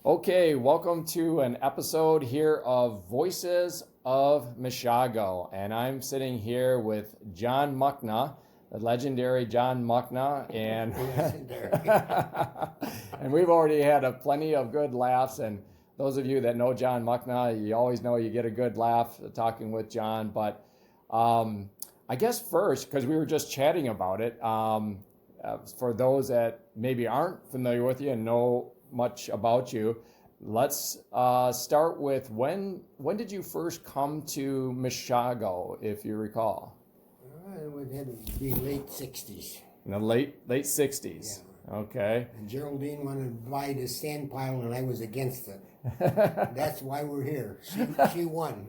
Okay, welcome to an episode here of Voices of Mishago. And I'm sitting here with John Muchna, the legendary John Muchna. And, and we've already had plenty of good laughs. And those of you that know John Muchna, you always know you get a good laugh talking with John. But I guess first, because we were just chatting about it, for those that maybe aren't familiar with you and know much about you, let's start with when did you first come to Mishago, if you recall? It would have to be late 60s. In the late 60s. Yeah. Okay. And Geraldine wanted to buy the sand pile and I was against it. That's why we're here. She won.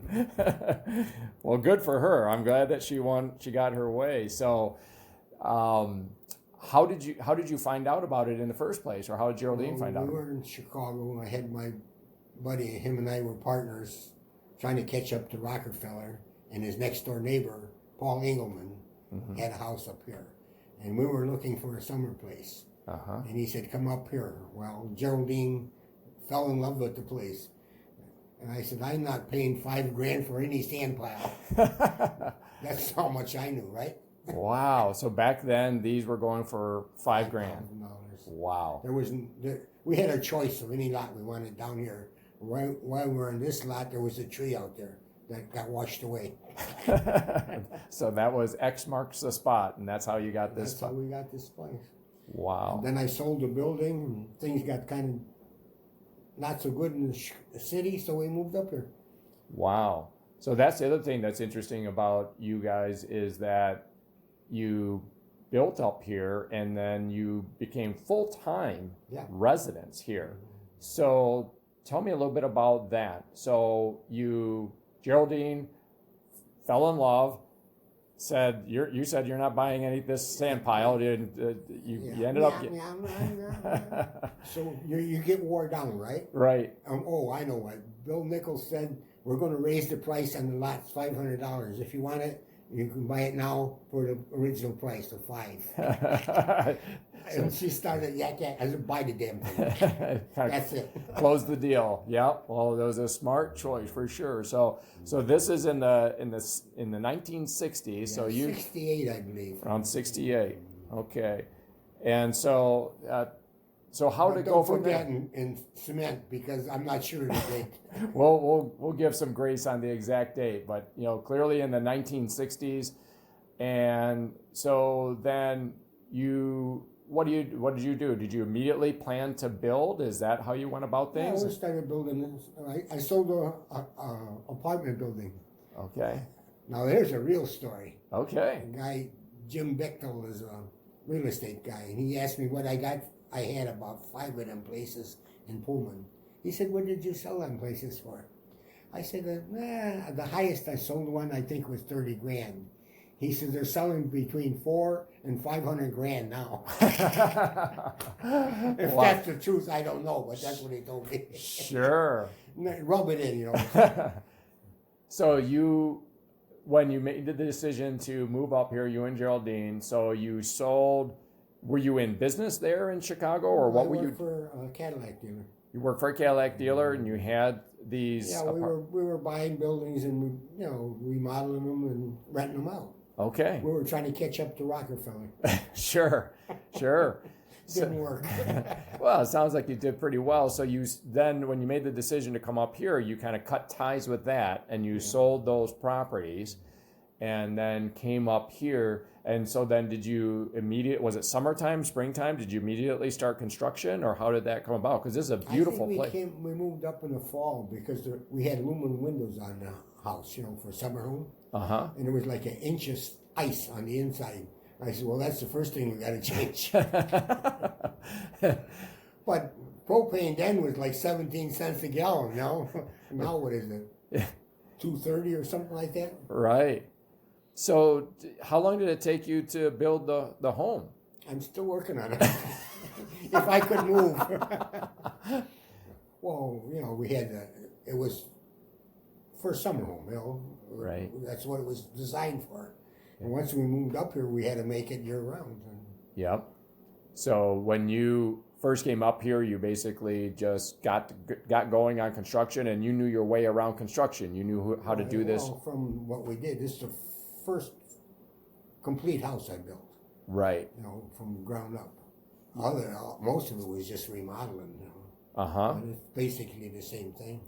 Well, good for her. I'm glad that she won. She got her way. So how did you find out about it in the first place, or how did Geraldine find out? We were in Chicago. I had my buddy, him and I were partners, trying to catch up to Rockefeller, and his next door neighbor, Paul Engelman, had a house up here, and we were looking for a summer place. And he said, "Come up here." Well, Geraldine fell in love with the place, and I said, "I'm not paying $5,000 for any sand pile." That's how much I knew, right? Wow. So back then, these were going for $5,000. Wow. We had a choice of any lot we wanted down here. While we were in this lot, there was a tree out there that got washed away. So that was X marks the spot, and that's how you got this spot. That's how we got this place. Wow. And then I sold the building, and things got kind of not so good in the city, so we moved up here. Wow. So that's the other thing that's interesting about you guys is that you built up here and then you became full-time residents here. So tell me a little bit about that. So Geraldine fell in love, you said you're not buying any this sand pile. You ended up So you get wore down, right? Right. I know what Bill Nichols said. We're going to raise the price on the lots $500. If you want it, you can buy it now for the original price of $5. And she started yak. I said, "Buy the damn thing." That's it. Close the deal. Yeah. Well, that was a smart choice for sure. So this is in the 1960s. Yeah, so 68, I believe. Around 68. Okay. And so how did it go from there? Don't put that in cement because I'm not sure the date. We'll give some grace on the exact date, but clearly in the 1960s. And so then what did you do? Did you immediately plan to build? Is that how you went about things? Yeah, we started building this. I sold a apartment building. Okay. Now there's a real story. Okay. The guy Jim Bechtel is a real estate guy, and he asked me what I got. I had about 5 of them places in Pullman. He said, "What did you sell them places for?" I said, the highest I sold one, I think, was $30,000. He said, "They're selling between $400,000 and $500,000 now." If that's the truth, I don't know, but that's what he told me. Sure. Rub it in, So when you made the decision to move up here, you and Geraldine, so you sold. Were you in business there in Chicago, or what were you? I worked for a Cadillac dealer. You worked for a Cadillac dealer, and you had these. Yeah, we were buying buildings and remodeling them and renting them out. Okay. We were trying to catch up to Rockefeller. Sure. Didn't work. Well, it sounds like you did pretty well. So then, when you made the decision to come up here, you kind of cut ties with that, and you sold those properties, and then came up here. And so then was it summertime, springtime? Did you immediately start construction, or how did that come about? Because this is a beautiful place. We moved up in the fall because we had aluminum windows on the house, for summer home. And there was like an inch of ice on the inside. I said, "Well, that's the first thing we got to change." But propane then was like 17 cents a gallon, Now what is it? $2.30 or something like that? Right. So how long did it take you to build the home? I'm still working on it. If I could move. Well, we had it was for a summer home, Right. That's what it was designed for. And once we moved up here, we had to make it year round. Yep. So when you first came up here, you basically just got going on construction, and you knew your way around construction. You knew how to do this. Well, from what we did, this is the first complete house I built. Right. You know, from ground up. Most of it was just remodeling. You know. But it's basically the same thing.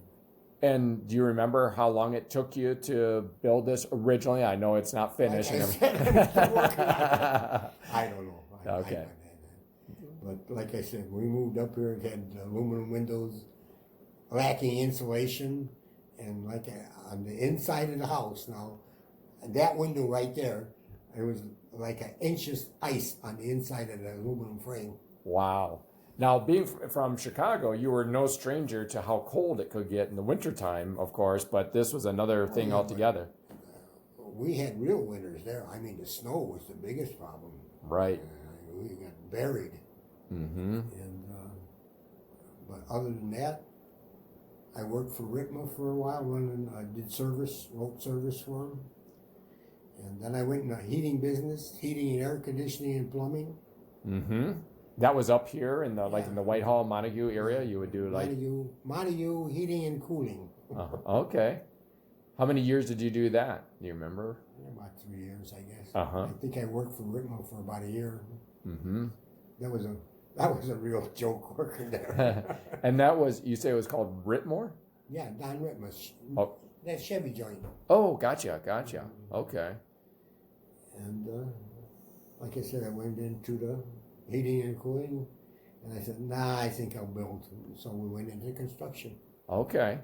And do you remember how long it took you to build this originally? I know it's not finished. I don't know. Okay. But like I said, we moved up here, it had aluminum windows, lacking insulation, and like on the inside of the house now, that window right there, it was like an inch's ice on the inside of the aluminum frame. Wow. Now, being from Chicago, you were no stranger to how cold it could get in the wintertime, of course, but this was another thing altogether. We had real winters there. I mean, the snow was the biggest problem. Right. We got buried. Mm-hmm. And but other than that, I worked for Ritma for a while. I did wrote service for them. And then I went in the heating business, heating and air conditioning and plumbing. Mm-hmm. That was up here in the in the Whitehall, Montague area. You would do like Montague heating and cooling. Okay. How many years did you do that? Do you remember? About 3 years, I guess. Uh-huh. I think I worked for Ritma for about a year. Mm-hmm. That was a real joke working there. And that was, you say it was called Ritmore? Yeah, Don Ritma. Oh. That Chevy joint. Oh, gotcha. Okay. And like I said, I went into the heating and cooling, and I said, I think I'll build. So we went into construction. Okay.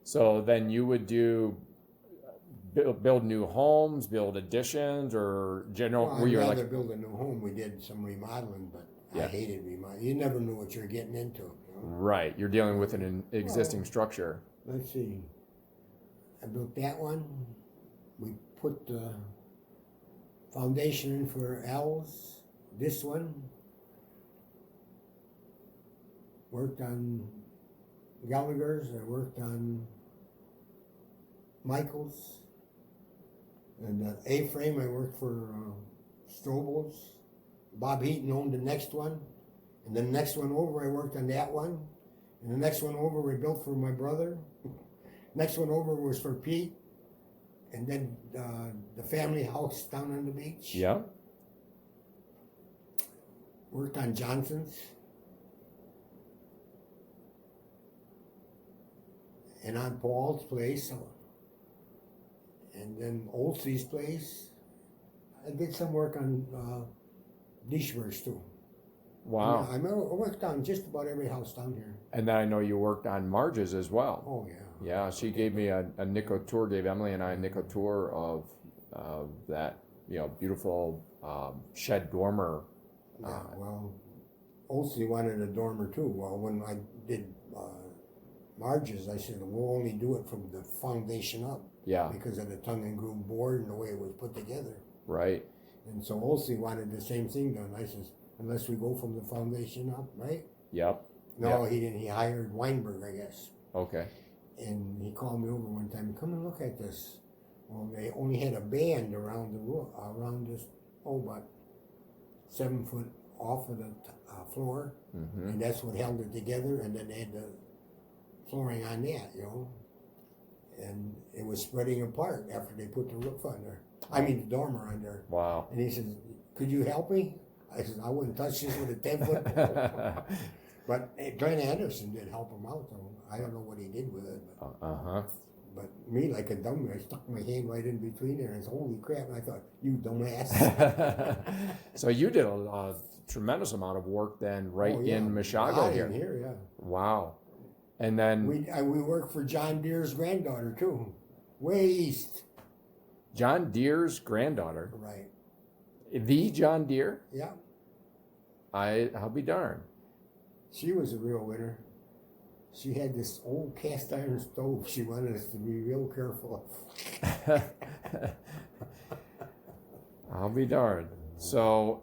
So then you would build new homes, build additions, or general? Well, I'd rather build a new home. We did some remodeling, but I hated remodeling. You never knew what you're getting into. You know? Right. You're dealing with an existing structure. Let's see. I built that one. We put the foundation in for L's. This one. Worked on Gallagher's. I worked on Michael's. And the A-frame, I worked for Strobel's. Bob Heaton owned the next one. And then the next one over, I worked on that one. And the next one over, we built for my brother. Next one over was for Pete. And then the family house down on the beach. Yeah. Worked on Johnson's. And on Paul's place. And then Olsey's place. I did some work on Dishworks too. Wow. I worked on just about every house down here. And then I know you worked on Marge's as well. Oh, yeah. Yeah, she gave me a nickel tour, gave Emily and I a nickel tour of that, beautiful shed dormer. Yeah, well, Olsey wanted a dormer too. Well, when I did Marge's, I said, we'll only do it from the foundation up. Yeah. Because of the tongue and groove board and the way it was put together. Right. And so Olsey wanted the same thing done. I said, unless we go from the foundation up, right? Yep. No, he didn't. He hired Weinberg, I guess. Okay. And he called me over one time, come and look at this. Well, they only had a band around the roof, around this, about 7 foot off of the floor. Mm-hmm. And that's what held it together. And then they had the flooring on that, And it was spreading apart after they put the roof under. I mean, the dormer under. Wow. And he says, could you help me? I said, I wouldn't touch this with a 10-foot pole. But Glenn Anderson did help him out, though. I don't know what he did with it. But me, like a dummy, I stuck my hand right in between there and said, holy crap. And I thought, you dumbass. So you did a tremendous amount of work then in Mishago here. In here, yeah. Wow. And then... We worked for John Deere's granddaughter, too. Way east. John Deere's granddaughter? Right. The John Deere? Yeah. I'll be darned. She was a real winner. She had this old cast iron stove she wanted us to be real careful of. I'll be darned. So,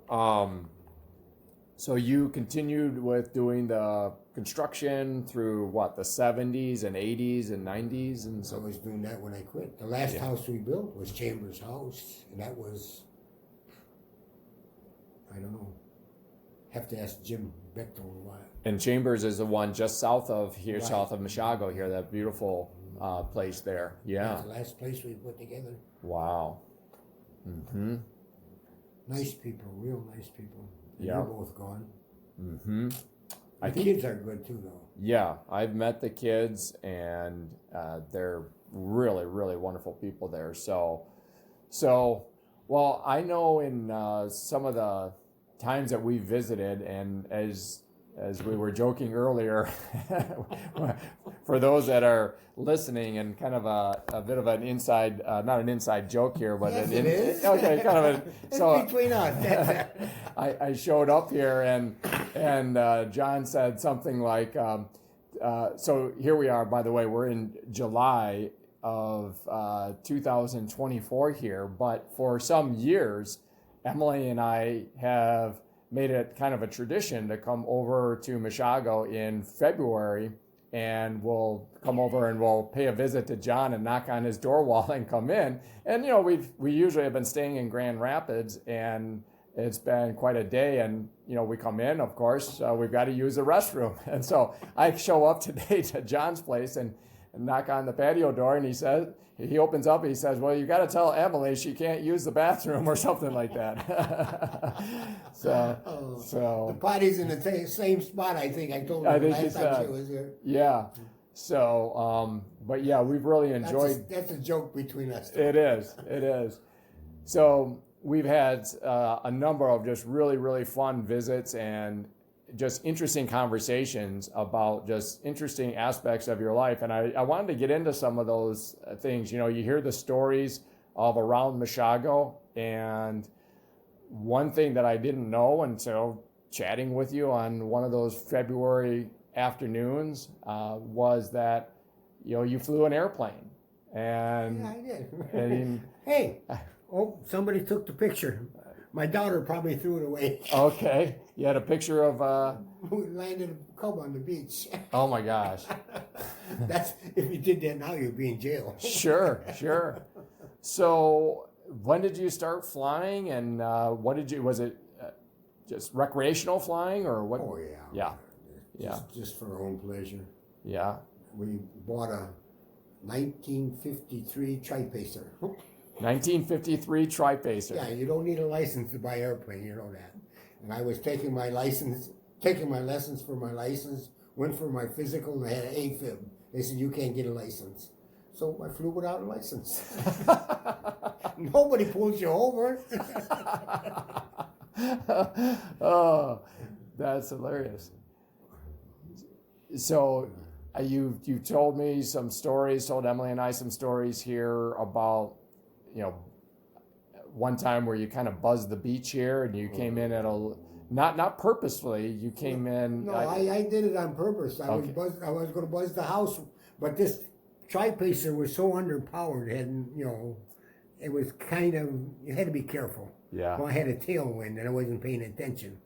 so you continued with doing the construction through the 70s and 80s and 90s, and so I was doing that when I quit. The last house we built was Chambers' house, and that was, I don't know, have to ask Jim Bechtel what. And Chambers is the one just south of here, Right. south of Mishago here, that beautiful place there. Yeah. That's the last place we put together. Wow. Mm-hmm. Nice people, real nice people. And Yeah. they're both gone. Mm-hmm. The kids are good too, though. Yeah, I've met the kids, and they're really, really wonderful people there. So, well, I know in some of the times that we visited, and as we were joking earlier, for those that are listening, and kind of a bit of an inside, not an inside joke here, but Yes, it is. okay, kind of a It's between us. I showed up here and John said something like, so here we are, by the way, we're in July of 2024 here, but for some years, Emily and I have made it kind of a tradition to come over to Mishago in February, and we'll come over and we'll pay a visit to John and knock on his door wall and come in. And, you know, we usually have been staying in Grand Rapids, and it's been quite a day, and you know, we come in, of course, we've got to use the restroom. And so I show up today to John's place and knock on the patio door, and he opens up and he says, well, you got to tell Emily she can't use the bathroom or something like that. so the potty's in the same spot, I think. I told her I think last it's, time she was here. yeah. So, but yeah, we've really enjoyed. That's a joke between us. It is. So we've had a number of just really, really fun visits and just interesting conversations about just interesting aspects of your life. And I wanted to get into some of those things. You know, you hear the stories of around Mishago, and one thing that I didn't know until chatting with you on one of those February afternoons was that, you know, you flew an airplane. And Yeah, I did. and Hey, somebody took the picture. My daughter probably threw it away. okay, you had a picture of We landed a cub on the beach. oh my gosh. That's if you did that now, you'd be in jail. Sure. So when did you start flying, and was it just recreational flying, or what? Oh yeah. Yeah. Just for our own pleasure. Yeah. We bought a 1953 Tri-Pacer. 1953 Tri-Pacer. Yeah, you don't need a license to buy airplane, you know that. And I was taking my lessons for my license, went for my physical, and I had an AFib. They said, you can't get a license. So I flew without a license. Nobody pulls you over. Oh, that's hilarious. So you told me some stories, told Emily and I some stories here about, you know, one time where you kind of buzzed the beach here, and you came in at not purposefully. You came in. No, I did it on purpose. I Okay. was going to buzz the house, but this Tri-Pacer was so underpowered, and you know, it was kind of, you had to be careful. Yeah. Well, I had a tailwind and I wasn't paying attention,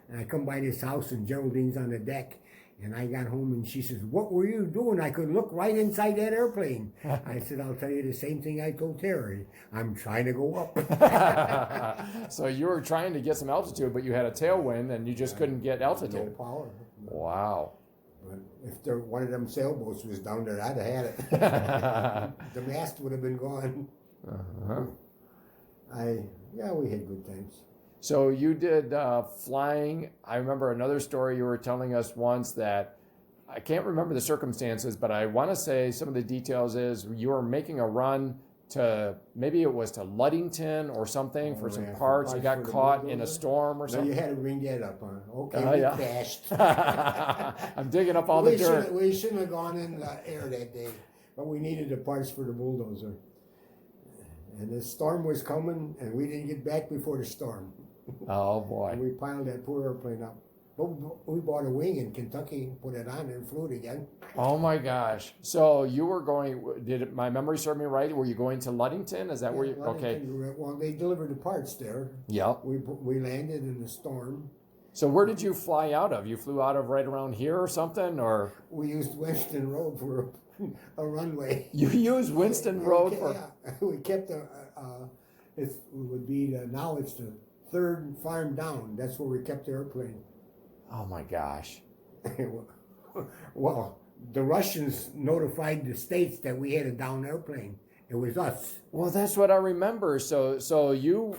and I come by this house and Geraldine's on the deck. And I got home and she says, what were you doing? I could look right inside that airplane. I said, I'll tell you the same thing I told Terry. I'm trying to go up. So you were trying to get some altitude, but you had a tailwind and you just couldn't get No altitude. power. Wow. But if one of them sailboats was down there, I'd have had it. The mast would have been gone. Uh-huh. We had good times. So you did flying. I remember another story you were telling us once that I can't remember the circumstances, but I want to say some of the details is you were making a run to, maybe it was to Ludington or something for some parts. You got caught in a storm or No, something. you had to ring that up, huh? Okay, we Yeah. crashed. I'm digging up all the dirt. We shouldn't have gone in the air that day, but we needed the parts for the bulldozer. And the storm was coming, and we didn't get back before the storm. Oh And boy. we piled that poor airplane up. But we bought a wing in Kentucky, put it on, and flew it again. Oh my gosh. So you were going, my memory serve me right? Were you going to Ludington? Is that where you, okay. Well, they delivered the parts there. Yep. We landed in the storm. So where did you fly out of? You flew out of right around here or something, or? We used Winston Road for a runway. You used Winston Road for? Yeah, we kept it would be now it's the third farm down. That's where we kept the airplane. Oh my gosh. Well, the Russians notified the States that we had a down airplane. It was us. Well, that's what I remember. So you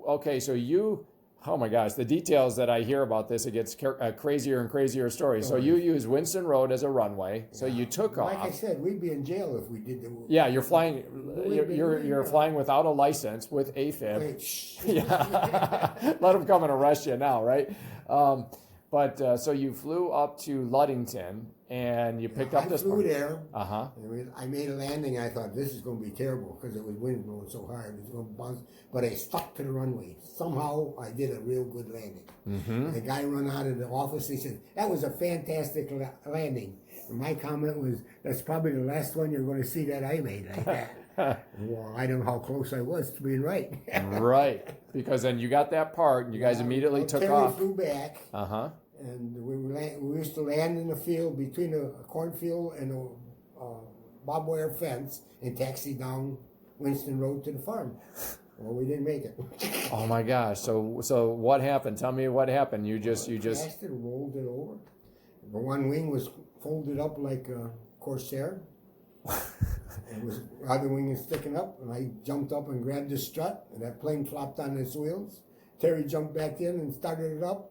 okay? So you, oh my gosh, the details that I hear about this, it gets crazier and crazier stories. So you used Winston Road as a runway. So you took Like off. I said, we'd be in jail if we did the. Yeah, you're flying. You're flying without a license with AFib. Wait, shh. Yeah, let them come and arrest you now, right? But so you flew up to Ludington and you picked up this. I flew there. Uh-huh. I made a landing. I thought this is going to be terrible because it was wind blowing so hard. It was going to bounce. But I stuck to the runway. Somehow I did a real good landing. Mm-hmm. The guy run out of the office. He said, "That was a fantastic landing." And my comment was, "That's probably the last one you're going to see that I made like that." Well, I don't know how close I was to being right. Right, because then you got that part, and you guys immediately took off. Flew back. Uh huh. And we used to land in the field between a cornfield and a barbed wire fence and taxi down Winston Road to the farm. Well, we didn't make it. Oh my gosh! So what happened? Tell me what happened. You just Crashed it, rolled it over. The one wing was folded up like a Corsair. The other wing is sticking up, and I jumped up and grabbed the strut, and that plane flopped on its wheels. Terry jumped back in and started it up.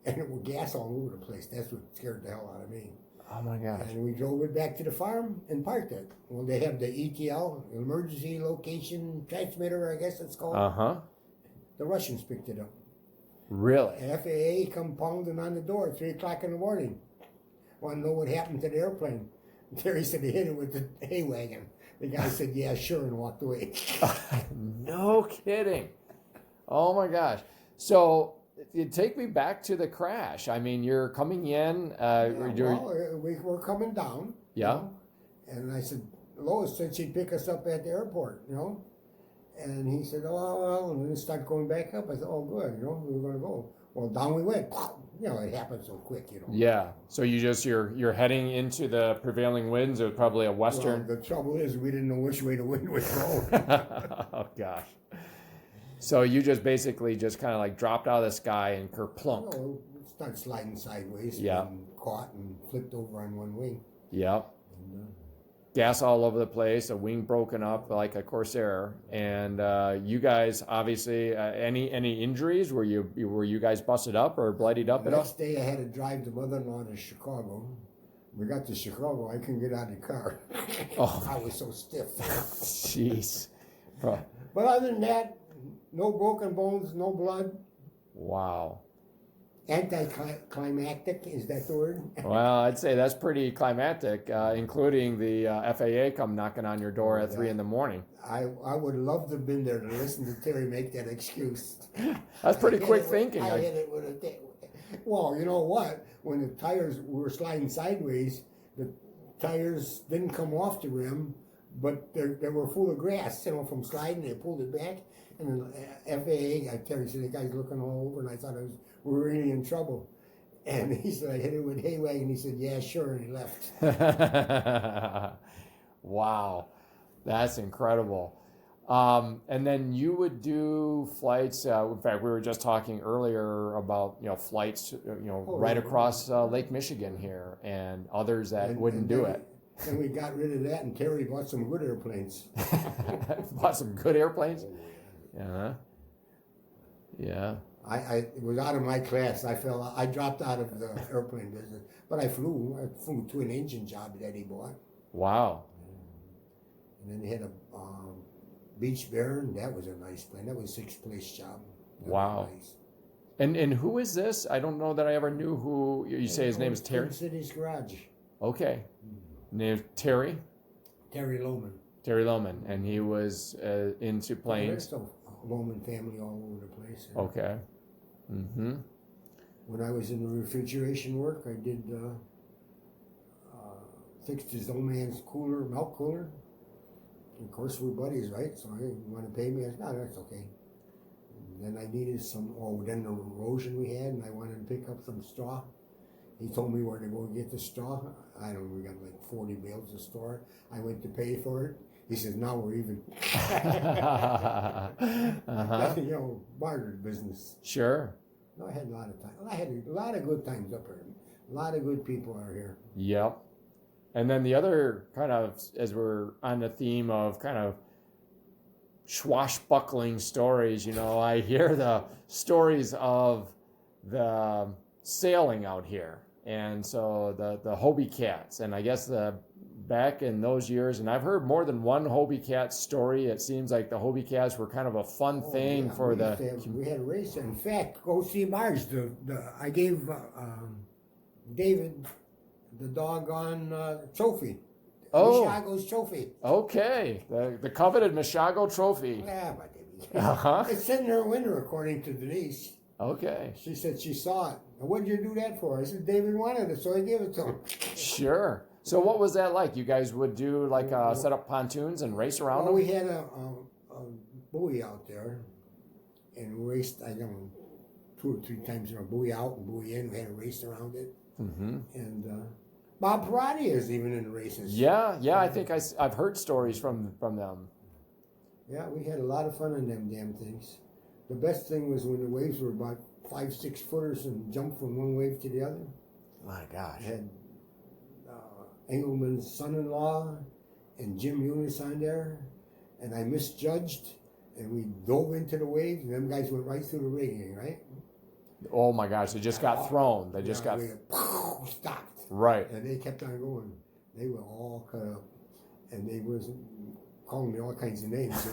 And it was gas all over the place. That's what scared the hell out of me. Oh my gosh. And we drove it back to the farm and parked it. Well, they have the ETL, Emergency Location Transmitter, I guess it's called. Uh-huh. The Russians picked it up. Really? FAA come pounding on the door at 3 o'clock in the morning. Want to know what happened to the airplane? Terry said they hit it with the hay wagon. The guy said, yeah, sure, and walked away. No kidding. Oh my gosh. So take me back to the crash. I mean, you're coming in. We're coming down. Yeah. You know? And I said, Lois said she'd pick us up at the airport, you know. And he said, oh, well, and then start going back up. I said, oh, good, you know, we were going to go. Well, down we went. You know, it happened so quick, you know. Yeah. So you're heading into the prevailing winds. It was probably a western. Well, the trouble is we didn't know which way the wind was going. Oh, gosh. So you just basically just kind of like dropped out of the sky and kerplunk. No, it started sliding sideways. Yeah. And caught and flipped over on one wing. Yep. Gas all over the place, a wing broken up like a Corsair, and you guys obviously any injuries? Were you guys busted up or bloodied up The at all? next day I had to drive the mother-in-law to Chicago. We got to Chicago, I couldn't get out of the car. Oh. I was so stiff. Jeez. But other than that, no broken bones, no blood. Wow. Anticlimactic, is that the word? Well, I'd say that's pretty climactic, including the FAA come knocking on your door at 3 a.m. I would love to have been there to listen to Terry make that excuse. That's pretty quick thinking. I hit it with a well, you know what? When the tires were sliding sideways, the tires didn't come off the rim, but they were full of grass, you know, from sliding. They pulled it back. And the FAA, Terry said, the guy's looking all over, and I thought we were really in trouble. And he said, I hit it with hay wagon. He said, yeah, sure, and he left. Wow, that's incredible. And then you would do flights. In fact, we were just talking earlier about flights, right across Lake Michigan here, and others that wouldn't do it. And we got rid of that, and Terry bought some good airplanes. Bought some good airplanes. Yeah. Yeah. I was out of my class. I dropped out of the airplane business, but I flew to an engine job that he bought. Wow. And then he had a Beach Bear, and that was a nice plane. That was a 6th place job. Wow. Nice. And who is this? I don't know that I ever knew who. You say his name is Terry? Twin Cities Garage. Okay. Named Terry? Terry Lohman. Terry Lohman, and he was into planes. There's a Lohman family all over the place. Okay. Mm-hmm. When I was in the refrigeration work, I did fixed his old man's milk cooler. And of course, we're buddies, right? So he wanted to pay me. I said, no, that's okay. And then I needed then the erosion we had, and I wanted to pick up some straw. He told me where to go get the straw. I don't know, we got like 40 bales of straw. I went to pay for it. He says, now we're even. Uh-huh. Barter business. Sure. No, I had a lot of time. I had a lot of good times up here. A lot of good people are here. Yep. And then the other kind of, as we're on the theme of kind of swashbuckling stories, I hear the stories of the sailing out here. And so the Hobie Cats, and I guess back in those years, and I've heard more than one Hobie Cat story. It seems like the Hobie Cats were kind of a fun thing for we had a race. In fact, go see Mars. I gave David the doggone trophy. Oh, Mishago's trophy. Okay, the coveted Mishago trophy. Yeah, my baby. It's sitting in her window, according to Denise. Okay. She said she saw it. What did you do that for? I said David wanted it, so I gave it to him. Sure. So what was that like? You guys would do like set up pontoons and race around them? We had a buoy out there, and we raced, I don't know, 2 or 3 times, buoy out and buoy in. We had a race around it. Mm-hmm. And Bob Parati is even in the races. Yeah, I think I've heard stories from them. Yeah, we had a lot of fun on them damn things. The best thing was when the waves were about 5-6 footers and jumped from one wave to the other. My gosh. I had Engelman's son-in-law and Jim Eunice on there, and I misjudged, and we dove into the waves, and them guys went right through the rigging, right? Oh my gosh, they just got thrown. They just got stopped. Right. And they kept on going. They were all cut up, and they was calling me all kinds of names,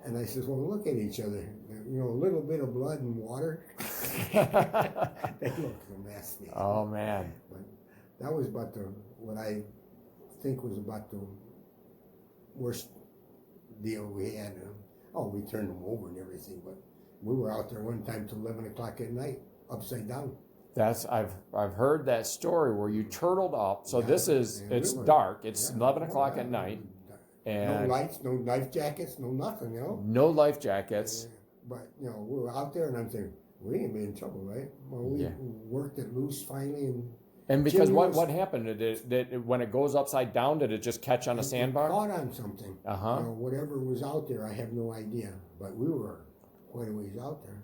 And I says, well, look at each other. A little bit of blood and water. They looked a mess. Oh, man. But that was about what I think was about the worst deal we had. We turned them over and everything, but we were out there one time till 11 o'clock at night, upside down. I've heard that story where you turtled up. So it's dark. It's 11 o'clock at night. And no lights, no life jackets, no nothing, No life jackets. But, we were out there, and I'm thinking, we ain't be in trouble, right? Well, we worked it loose finally. And because what happened? When it goes upside down, did it just catch on a sandbar? It caught on something. Uh-huh. Whatever was out there, I have no idea. But we were quite a ways out there.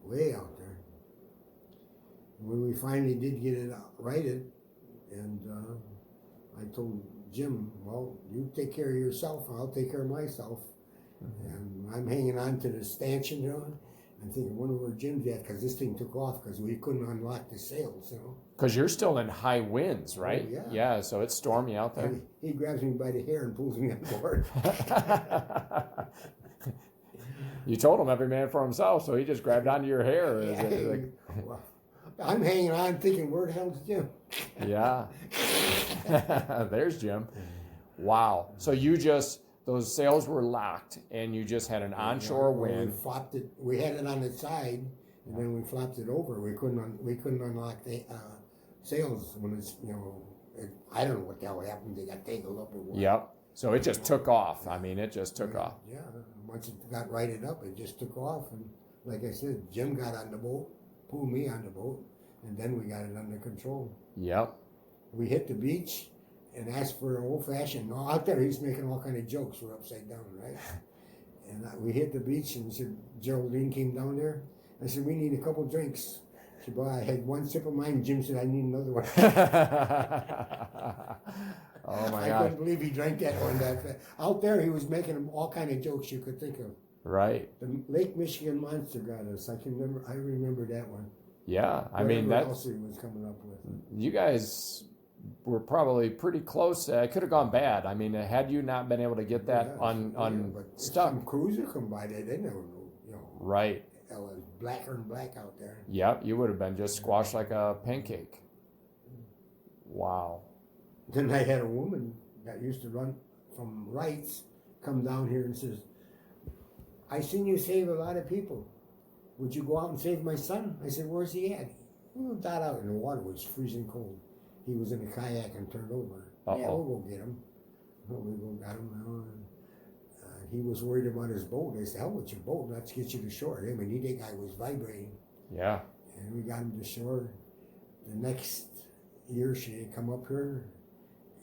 Way out there. When we finally did get it righted, and I told Jim, well, you take care of yourself, and I'll take care of myself. Mm-hmm. And I'm hanging on to the stanchion, I'm thinking, wonder where Jim's at, because this thing took off because we couldn't unlock the sails, Because you're still in high winds, right? Oh, yeah. Yeah, so it's stormy out there. And he grabs me by the hair and pulls me on board. You told him every man for himself, so he just grabbed onto your hair. Well, I'm hanging on thinking, where the hell's Jim? Yeah. There's Jim. Wow. So those sails were locked, and you just had an onshore wind. We flopped it. We had it on its side, and then we flopped it over. We couldn't unlock the sails when it's I don't know what the hell happened. They got tangled up or what. Yep. So it just took off. I mean, it just took off. Yeah. Once it got righted up, it just took off. And like I said, Jim got on the boat, pulled me on the boat, and then we got it under control. Yep. We hit the beach and asked for an old-fashioned. Out there, he's making all kind of jokes. We're upside down, right? And we hit the beach, and said, Geraldine came down there. I said, we need a couple drinks. She said, well, I had one sip of mine. Jim said, I need another one. Oh, my God. I couldn't believe he drank that one that fast. Out there, he was making all kind of jokes you could think of. Right. The Lake Michigan Monster got us. I remember that one. Yeah, I mean, what else he was coming up with. You guys were probably pretty close. It could have gone bad. I mean, had you not been able to get that unstuck. Some cruiser come by there, they never knew, Right. It was blacker and black out there. Yep, you would have been just squashed like a pancake. Wow. Then I had a woman that used to run from Wrights come down here and says, I seen you save a lot of people. Would you go out and save my son? I said, where's he at? We got out, and the water was freezing cold. He was in a kayak and turned over. Uh-oh. Yeah, we'll go get him. We go got him. He was worried about his boat. I said, hell with your boat. Let's get you to shore. I mean, that guy was vibrating. Yeah. And we got him to shore. The next year, she had come up here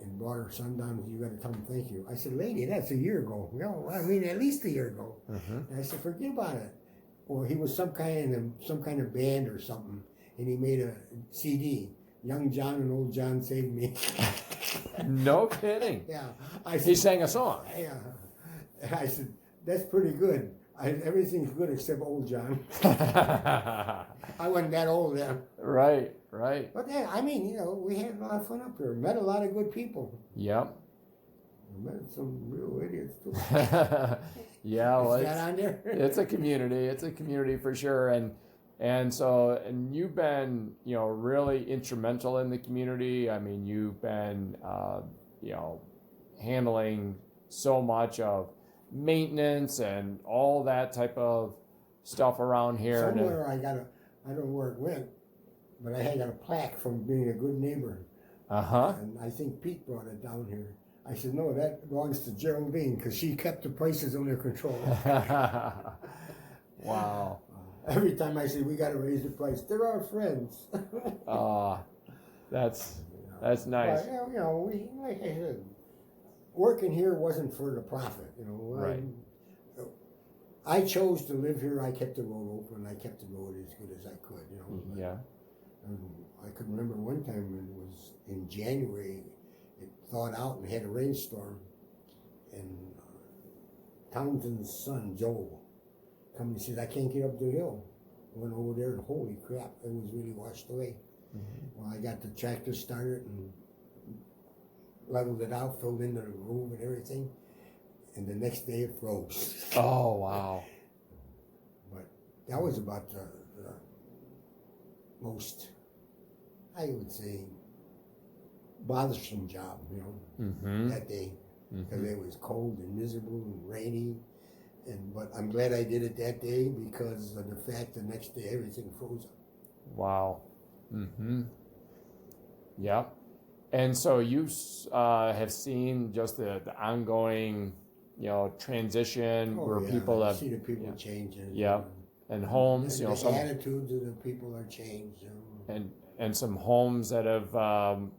and brought her son down. You got to tell him thank you. I said, lady, that's a year ago. No, I mean, at least a year ago. Mm-hmm. And I said, forget about it. Well, he was some kind of band or something, and he made a CD. Young John and Old John Saved Me. No kidding. Yeah, He sang a song. Yeah, I said that's pretty good. Everything's good except Old John. I wasn't that old then. Right, right. But yeah, I mean, we had a lot of fun up here. Met a lot of good people. Yep. Met some real idiots too. Yeah, well, Is that on there? It's a community. It's a community for sure, and you've been really instrumental in the community. I mean, you've been handling so much of maintenance and all that type of stuff around here. Somewhere I don't know where it went, but I had a plaque from being a good neighbor. And I think Pete brought it down here. I said, no, that belongs to Geraldine because she kept the prices under control. Wow. Every time I say we got to raise the price, they're our friends. That's nice. But, we, like I said, working here wasn't for the profit. Right. I chose to live here. I kept the road open. I kept the road as good as I could. Yeah. I could remember one time when it was in January. It thawed out and had a rainstorm, and Townsend's son Joel come and says, "I can't get up the hill." Went over there and holy crap, it was really washed away. Well, I got the tractor started and leveled it out, filled in the groove and everything, and the next day it froze. Oh wow! But that was about the most, I would say, bothersome job, that day, because it was cold and miserable and rainy, but I'm glad I did it that day because of the fact the next day everything froze up. Wow. Yeah. And so you have seen just the ongoing, transition where people have see the people changing. Yeah. And homes, the some attitudes of the people are changed. and some homes that have,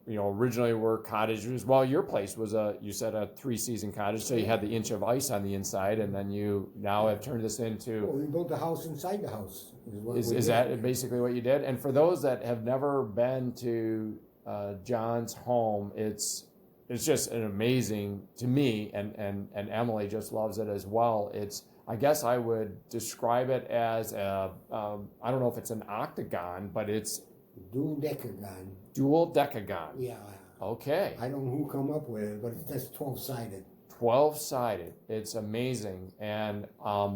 originally were cottages. Well, your place was you said a 3-season cottage, so you had the inch of ice on the inside, and then you now have turned this into. Well, we built a house inside the house. Is that basically what you did? And for those that have never been to John's home, it's just an amazing to me, and Emily just loves it as well. I guess I would describe it as I don't know if it's an octagon, but it's dual decagon. Dual decagon. Yeah. Okay. I don't know who come up with it, but that's 12-sided. 12-sided. It's amazing. And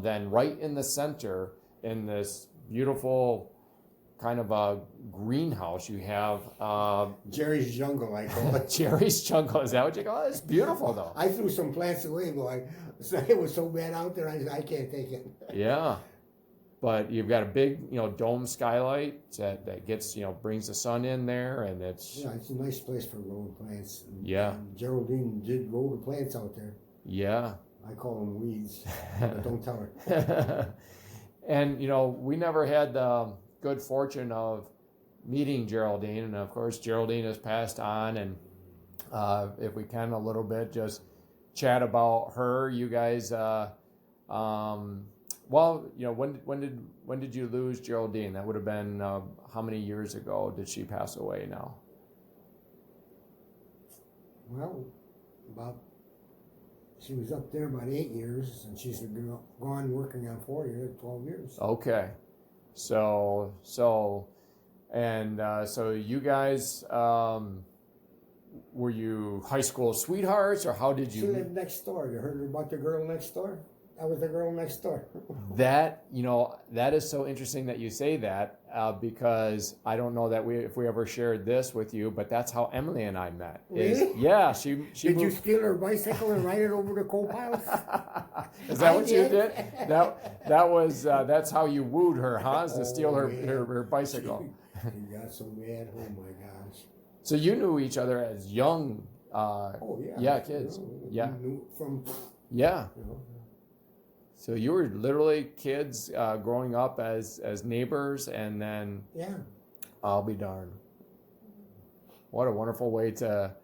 then right in the center, in this beautiful kind of a greenhouse, you have Jerry's Jungle, I call it. Jerry's Jungle. Is that what you call it? It's beautiful, though. I threw some plants away, but it was so bad out there, I can't take it. Yeah. But you've got a big, dome skylight that gets, brings the sun in there, and it's. Yeah, it's a nice place for growing plants. And Geraldine did grow the plants out there. Yeah. I call them weeds, but don't tell her. And, we never had the good fortune of meeting Geraldine, and of course Geraldine has passed on, and if we can a little bit just chat about her. You guys when did you lose Geraldine? That would have been how many years ago did she pass away now? Well, she was up there about 8 years, and she's gone working on 12 years. Okay. So you guys, were you high school sweethearts, or how did you? She lived next door. You heard about the girl next door? That was the girl next door. That is so interesting that you say that, because I don't know that if we ever shared this with you, but that's how Emily and I met. Really? She Did moved. you steal her bicycle and ride it over the coal piles? Is that what you did? That was that's how you wooed her, huh? To steal her bicycle. She got so mad. Oh my gosh. So you knew each other as young. Kids. From. Yeah. So you were literally kids growing up as neighbors, and then. Yeah. I'll be darned. What a wonderful way to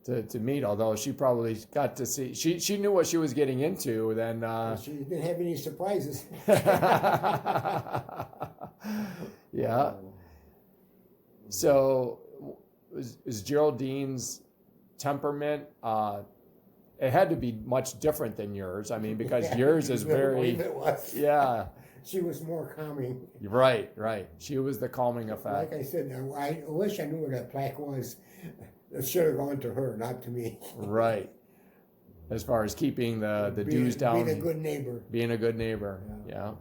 to meet. Although she probably got to see, she knew what she was getting into. Then She didn't have any surprises. yeah. So is Geraldine's temperament? It had to be much different than yours. I mean, because yours is very. It was. Yeah. She was more calming. Right. She was the calming effect. Like I said, I wish I knew where that plaque was. It should have gone to her, not to me. Right. As far as keeping the dues down. Being a good neighbor. Being a good neighbor. Yeah.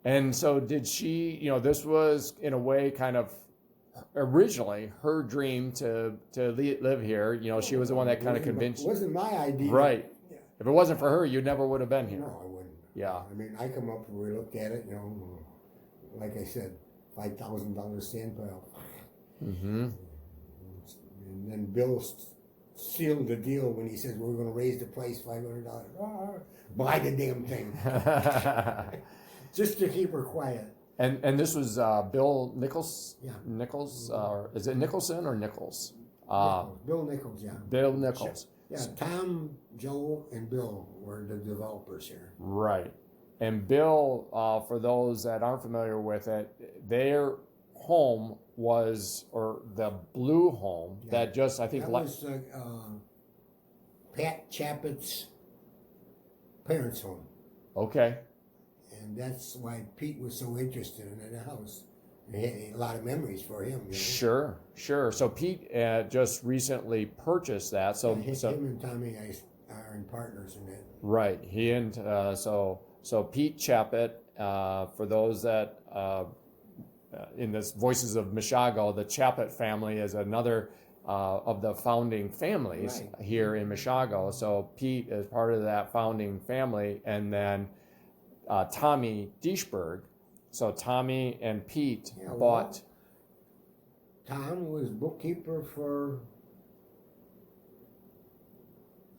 And so did she, this was in a way kind of originally her dream to live here. She was the one that kind of convinced you. It wasn't my idea. Right. Yeah. If it wasn't for her, you never would have been here. No, I wouldn't. Yeah. I mean, I come up and we looked at it, like I said, $5,000 sand pile. Mm-hmm. And then Bill sealed the deal when he said, we're going to raise the price $500. Buy the damn thing. Just to keep her quiet. And this was Bill Nichols? Yeah. Nichols? Or is it Nicholson or Nichols? Bill Nichols, yeah. Bill Nichols. Yeah, Tom, Joe, and Bill were the developers here. Right. And Bill, for those that aren't familiar with it, their home was, or the blue home, that just, I think... That was Pat Chappett's parents' home. Okay. And that's why Pete was so interested in the house. He had a lot of memories for him. Sure. So Pete just recently purchased that. So him and Tommy are in partners in that. Right. He and so Pete Chapett. For those that in this Voices of Mishago, the Chapett family is another of the founding families here in Mishago. So Pete is part of that founding family, and then Tommy Deishberg. So Tommy and Pete bought. Tom was bookkeeper for,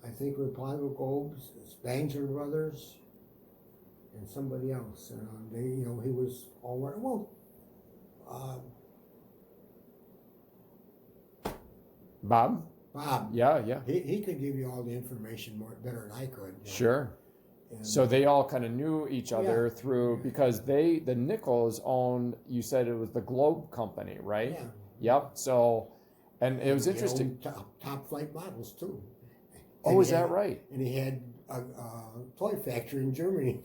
I think, Reply Globes, Spangler Brothers, and somebody else. He was all right. Well, Bob. Yeah. He could give you all the information better than I could. Sure. And so they all kind of knew each other through, because the Nichols owned, you said it was the Globe Company, right? Yeah. Yep. So, and it was interesting. Top flight models too. Oh, is that right? And he had a toy factory in Germany.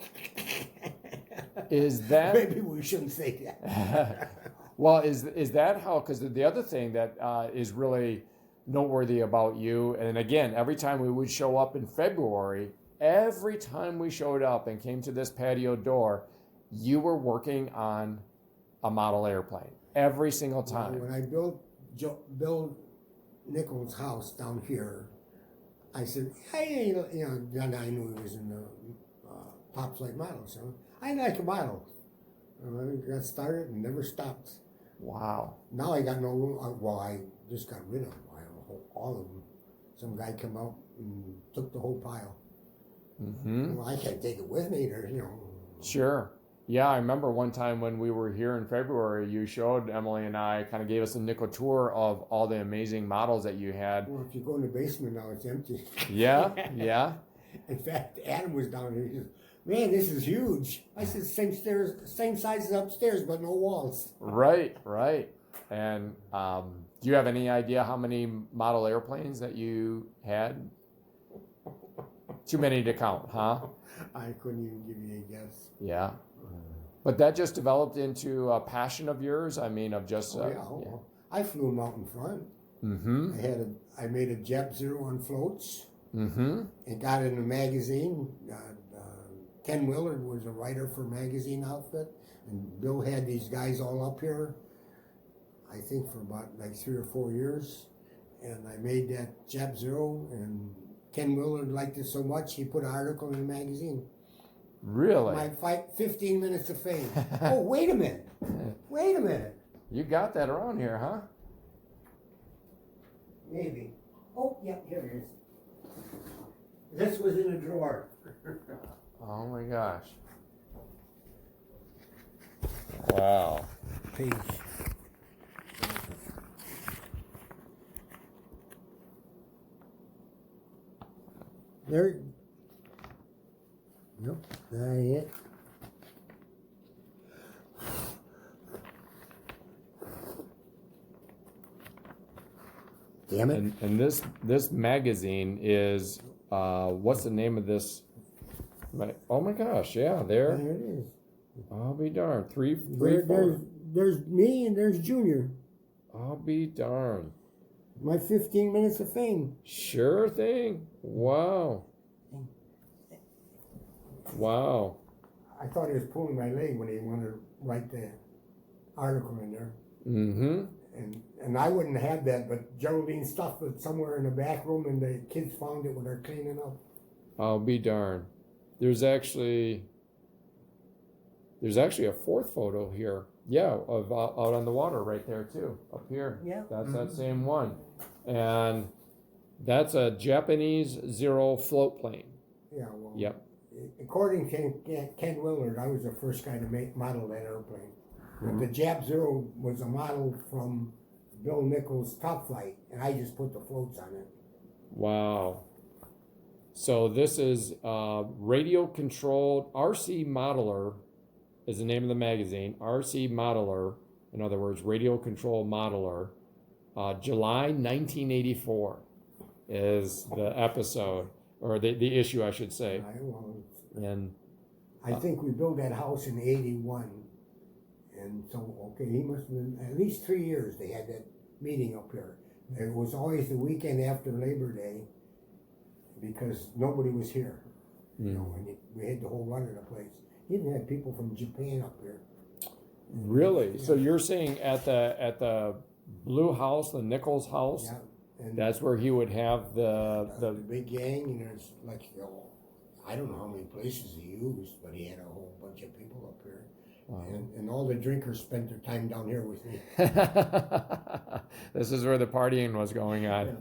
Is that? Maybe we shouldn't say that. Well, is that how? Because the other thing that is really noteworthy about you, and again, every time we would show up in February, every time we showed up and came to this patio door, you were working on a model airplane every single time. When I built Bill Nichols' house down here, I said, hey, then I knew he was in the top flight model, so I like a model. I got started and never stopped. Wow. Now I got no room. Well, I just got rid of them, all of them. Some guy came out and took the whole pile. Mm-hmm. Well, I can't take it with me, Sure. Yeah, I remember one time when we were here in February, you showed Emily and I, kind of gave us a nickel tour of all the amazing models that you had. Well, if you go in the basement now, it's empty. Yeah. In fact, Adam was down here. He says, man, this is huge. I said, same size as upstairs, but no walls. Right. And do you have any idea how many model airplanes that you had? Too many to count, huh? I couldn't even give you a guess. Yeah. But that just developed into a passion of yours? I mean, of just... I flew them out in front. Mm-hmm. I made a Jeb Zero on floats. Mm-hmm. And got it in a magazine. Ken Willard was a writer for Magazine Outfit. And Bill had these guys all up here, I think for about like 3 or 4 years. And I made that Jeb Zero, and Ken Willard liked it so much, he put an article in the magazine. Really? My 15 minutes of fame. Oh, wait a minute. You got that around here, huh? Maybe. Oh, yeah, here it is. This was in a drawer. Oh my gosh. Wow. Page. There. Nope, that ain't it. Damn it. And this magazine is what's the name of this? Oh my gosh, yeah, There there. it is. I'll be darned. Three, There, four. there's me and there's Junior. I'll be darned. My 15 minutes of fame. Sure thing. Wow. Wow. I thought he was pulling my leg when he wanted to write the article in there. Mm-hmm. And I wouldn't have that, but Geraldine stuffed it somewhere in the back room, and the kids found it when they're cleaning up. I'll be darned. There's actually a fourth photo here. Yeah, of out on the water right there too, up here. Yeah. That's that same one, and that's a Japanese Zero float plane. Yeah, well, Yep. according to Ken Willard, I was the first guy to model that airplane. But the Jap Zero was a model from Bill Nichols' Top Flight, and I just put the floats on it. Wow. So this is radio controlled RC Modeler is the name of the magazine. RC Modeler, in other words, radio control modeler. July 1984 is the episode, or the issue, I should say. And I think we built that house in '81, and so he must have been at least 3 years. They had that meeting up here. It was always the weekend after Labor Day because nobody was here. You know, and we had the whole run of the place. He even had people from Japan up here. Really? Yeah. So you're saying at the Blue House, the Nichols house, yeah, and that's where he would have the big gang, and there's like, I don't know how many places he used, but he had a whole bunch of people up here. Wow. And all the drinkers spent their time down here with me. This is where the partying was going on.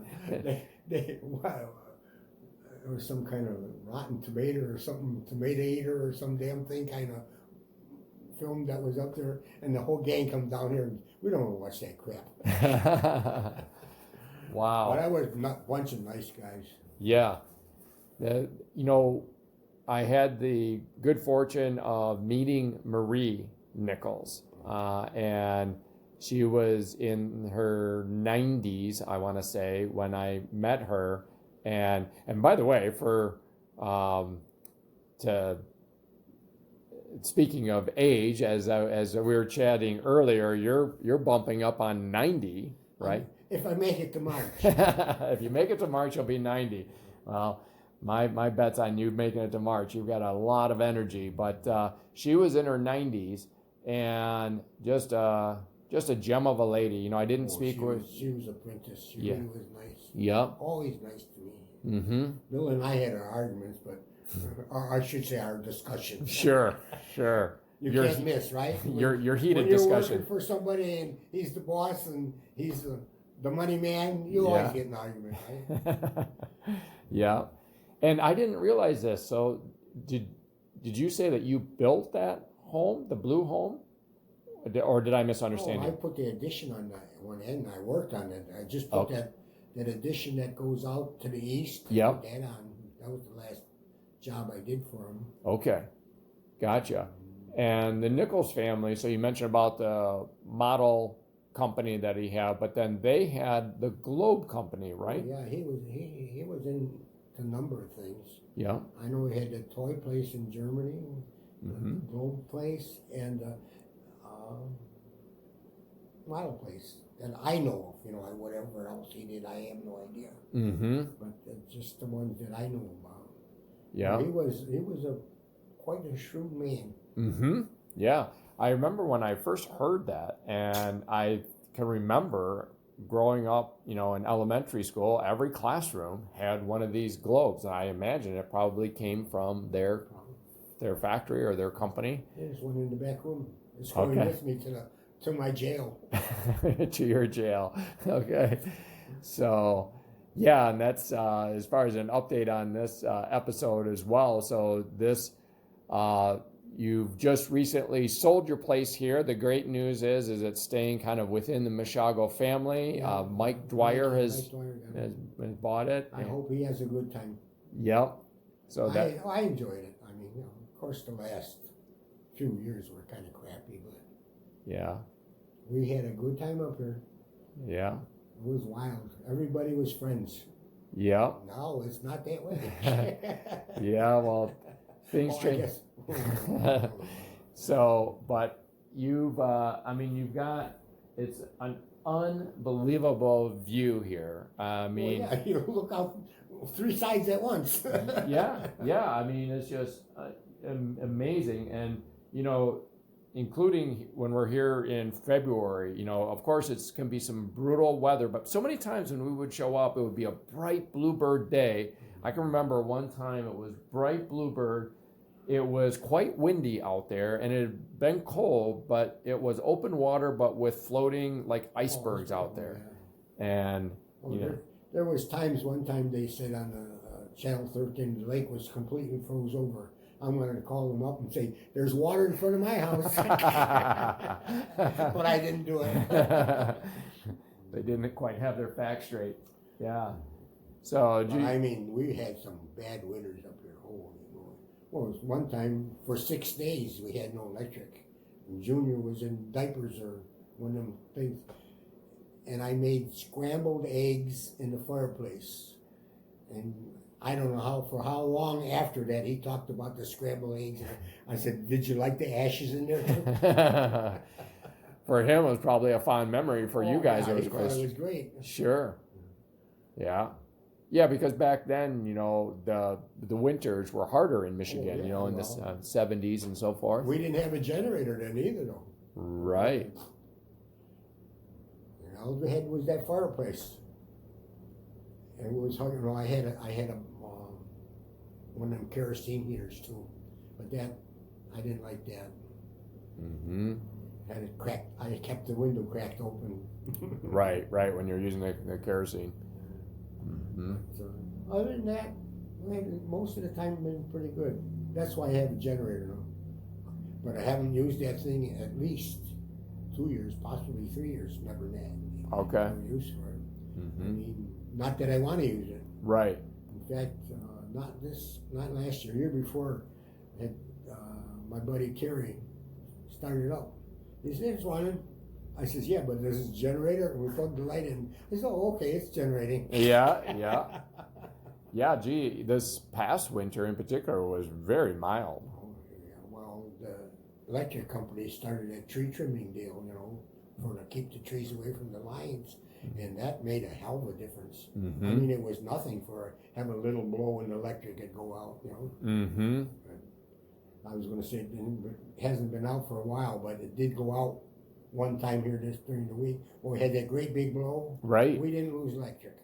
Wow. There was some kind of rotten tomato or something, tomato eater or some damn thing kind of film that was up there, and the whole gang comes down here, and we don't want to watch that crap. Wow. But I was a bunch of nice guys. Yeah. I had the good fortune of meeting Marie Nichols, and she was in her 90s, I want to say, when I met her. And by the way, speaking of age, as we were chatting earlier, you're bumping up on 90, right? If I make it to March. If you make it to March, you'll be 90. Well, my bet's on you making it to March. You've got a lot of energy, but she was in her 90s and just a gem of a lady. I didn't speak with. She was a princess. She really was nice. Yep. Always nice to me. Mm-hmm. Bill and I had our arguments, but or I should say our discussions. Sure. You can't miss, right? Your heated when you're discussion. Working for somebody and he's the boss and he's the money man, you always get an argument, right? Yeah. And I didn't realize this. So did you say that you built that home, the blue home? Or did I misunderstand you? I put the addition on that one end. I worked on it. I just put that addition that goes out to the east. Yep. Put that on. That was the last job I did for him. Okay. Gotcha. And the Nichols family, so you mentioned about the model company that he had, but then they had the Globe company, right? Yeah, he was in a number of things. Yeah. I know he had the toy place in Germany, the Globe place, and model place that I know of. Whatever else he did, I have no idea. Mm-hmm. But just the ones that I know about. Yeah. He was quite a shrewd man. Mm-hmm. Yeah. I remember when I first heard that, and I can remember growing up, in elementary school, every classroom had one of these globes, and I imagine it probably came from their factory or their company. There's one in the back room. It's going with me to my jail. To your jail. Okay. So, yeah, and that's as far as an update on this episode as well. So this, you've just recently sold your place here. The great news is it's staying kind of within the Mishago family. Mike Dwyer has bought it. I hope he has a good time. Yep. So that I enjoyed it. I mean, of course, the last few years were kind of crappy, but yeah. we had a good time up here. Yeah. It was wild. Everybody was friends. Yep. Now it's not that way. Yeah, well, things change. So, but you've you've got, it's an unbelievable view here. I mean, well, yeah, you look out 3 sides at once. yeah. I mean, it's just amazing, and including when we're here in February. Of course, it can be some brutal weather, but so many times when we would show up, it would be a bright bluebird day. I can remember one time it was bright bluebird. It was quite windy out there, and it had been cold, but it was open water, but with floating like icebergs out there. Yeah. And there was times. One time they said on the Channel 13 the lake was completely froze over. I'm going to call them up and say, "There's water in front of my house," but I didn't do it. They didn't quite have their facts straight. Yeah. So, I mean, we had some bad winters up here. Well, it was one time for 6 days we had no electric. And Junior was in diapers or one of them things. And I made scrambled eggs in the fireplace. And I don't know for how long after that he talked about the scrambled eggs. I said, "Did you like the ashes in there?" For him, it was probably a fond memory. For you guys, yeah, it was great. Sure. Yeah. Yeah, because back then, the winters were harder in Michigan, in the 70s and so forth. We didn't have a generator then either, though. Right. All we had was that fireplace. And it was hard. I had a one of them kerosene heaters too, but that I didn't like that. Mm-hmm. Had it cracked. I kept the window cracked open. Right. When you're using the kerosene. Mm-hmm. So, other than that, most of the time been pretty good. That's why I have a generator now. But I haven't used that thing at least 2 years, possibly 3 years. Never that. Okay. No use for it. Mm-hmm. I mean, not that I want to use it. Right. In fact, not last year. Year before, had my buddy Terry started up. He said, "It's running." I says, "Yeah, but there's a generator." And we plugged the light in. I said, "Oh, okay, it's generating." Yeah. Yeah, gee, this past winter in particular was very mild. Oh, yeah. Well, the electric company started a tree trimming deal, to keep the trees away from the lines. And that made a hell of a difference. Mm-hmm. I mean, it was nothing for having a little blow in the electric and go out, Mm-hmm. But I was going to say it hasn't been out for a while, but it did go out one time here during the week. When we had that great big blow. Right. We didn't lose electric.